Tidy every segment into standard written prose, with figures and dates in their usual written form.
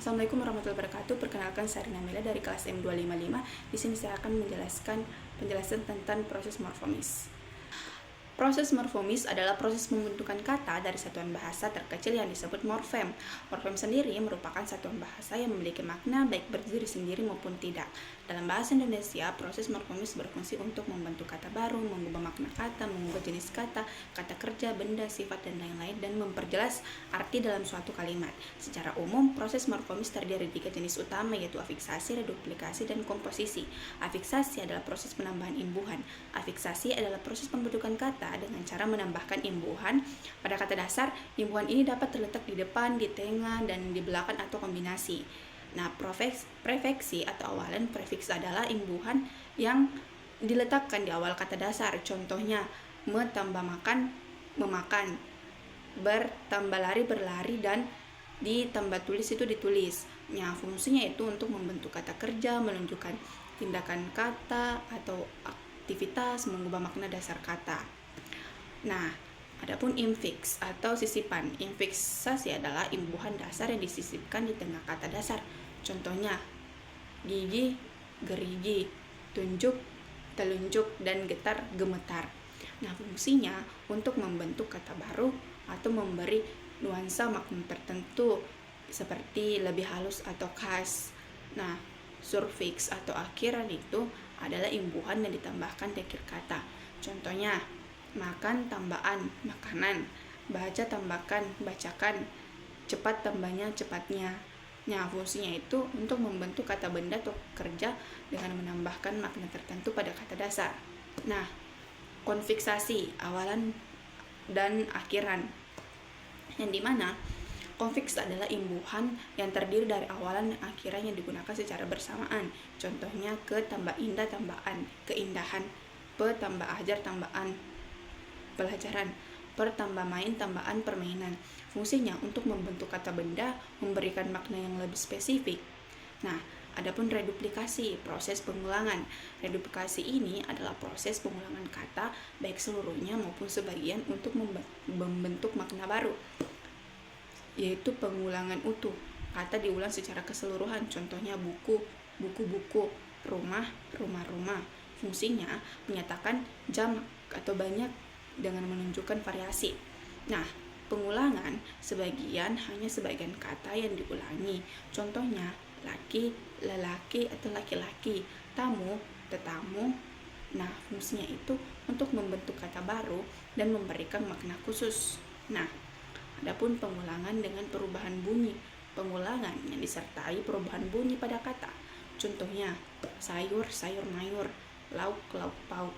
Assalamualaikum warahmatullahi wabarakatuh. Perkenalkan, saya Rina Mela dari kelas M255. Di sini saya akan menjelaskan penjelasan tentang proses morfomis. Proses morfomis adalah proses pembentukan kata dari satuan bahasa terkecil yang disebut morfem. Morfem sendiri merupakan satuan bahasa yang memiliki makna baik berdiri sendiri maupun tidak. Dalam bahasa Indonesia, proses morfomis berfungsi untuk membentuk kata baru, mengubah makna kata, mengubah jenis kata, kata kerja, benda, sifat, dan lain-lain, dan memperjelas arti dalam suatu kalimat. Secara umum, proses morfomis terdiri dari 3 jenis utama, yaitu afiksasi, reduplikasi, dan komposisi. Afiksasi adalah proses penambahan imbuhan. Afiksasi adalah proses pembentukan kata dengan cara menambahkan imbuhan pada kata dasar. Imbuhan ini dapat terletak di depan, di tengah, dan di belakang atau kombinasi. Nah, prefiksi atau awalan prefiks adalah imbuhan yang diletakkan di awal kata dasar. Contohnya, tambah makan, memakan, bertambah lari, berlari, dan ditambah tulis itu ditulis. Nah, fungsinya itu untuk membentuk kata kerja, menunjukkan tindakan kata atau aktivitas, mengubah makna dasar kata. Nah, adapun infiks atau sisipan. Infiksasi adalah imbuhan dasar yang disisipkan di tengah kata dasar. Contohnya, gigi, gerigi, tunjuk, telunjuk, dan getar, gemetar. Nah, fungsinya untuk membentuk kata baru atau memberi nuansa makna tertentu seperti lebih halus atau khas. Nah, surfiks atau akhiran itu adalah imbuhan yang ditambahkan di akhir kata. Contohnya, makan tambaan, makanan, baca tambahkan, bacakan, cepat tambahnya, cepatnya. Nah, fungsinya itu untuk membentuk kata benda atau kerja dengan menambahkan makna tertentu pada kata dasar. Nah, konfiksasi, awalan dan akhiran, yang dimana konfiks adalah imbuhan yang terdiri dari awalan dan akhiran yang digunakan secara bersamaan. Contohnya, ke tambah indah tambaan, keindahan, pe tambah ajar tambaan, pelajaran, per tambah main tambaan, permainan. Fungsinya untuk membentuk kata benda, memberikan makna yang lebih spesifik. Nah, adapun reduplikasi, proses pengulangan. Reduplikasi ini adalah proses pengulangan kata baik seluruhnya maupun sebagian untuk membentuk makna baru, yaitu pengulangan utuh. Kata diulang secara keseluruhan. Contohnya, buku, buku-buku, rumah, rumah-rumah. Fungsinya menyatakan jam atau banyak dengan menunjukkan variasi. Nah, pengulangan hanya sebagian kata yang diulangi. Contohnya, laki, lelaki, atau laki-laki, tamu, tetamu. Nah, fungsinya itu untuk membentuk kata baru dan memberikan makna khusus. Nah, adapun pengulangan dengan perubahan bunyi. Pengulangan yang disertai perubahan bunyi pada kata. Contohnya, sayur, sayur mayur, lauk, lauk pauk.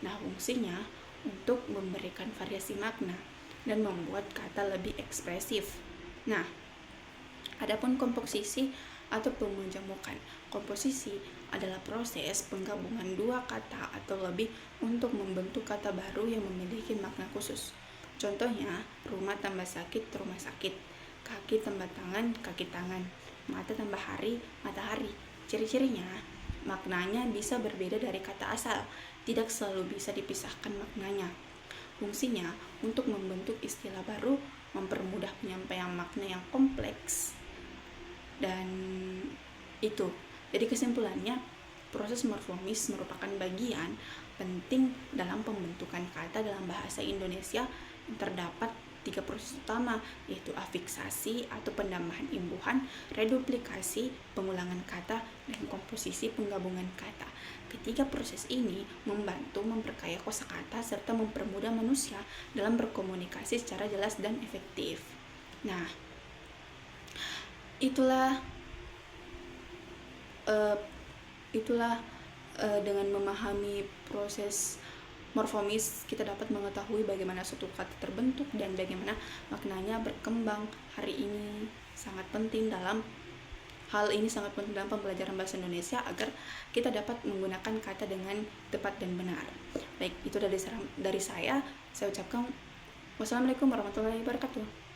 Nah, fungsinya untuk memberikan variasi makna dan membuat kata lebih ekspresif. Nah, adapun komposisi atau pemujamukan. Komposisi adalah proses penggabungan dua kata atau lebih untuk membentuk kata baru yang memiliki makna khusus. Contohnya, rumah tambah sakit, rumah sakit, kaki tambah tangan, kaki tangan, mata tambah hari, matahari. Ciri-cirinya, maknanya bisa berbeda dari kata asal, tidak selalu bisa dipisahkan maknanya. Fungsinya untuk membentuk istilah baru, mempermudah penyampaian makna yang kompleks. Dan itu. Jadi kesimpulannya, proses morfomis merupakan bagian penting dalam pembentukan kata dalam bahasa Indonesia. Yang terdapat 3 proses utama, yaitu afiksasi atau penambahan imbuhan, reduplikasi, pengulangan kata, dan komposisi, penggabungan kata. Ketiga proses ini membantu memperkaya kosakata serta mempermudah manusia dalam berkomunikasi secara jelas dan efektif. Nah, itulah dengan memahami proses morfomis, kita dapat mengetahui bagaimana suatu kata terbentuk dan bagaimana maknanya berkembang. Hal ini sangat penting dalam pembelajaran bahasa Indonesia agar kita dapat menggunakan kata dengan tepat dan benar. Baik, itu dari saya. Saya ucapkan wassalamualaikum warahmatullahi wabarakatuh.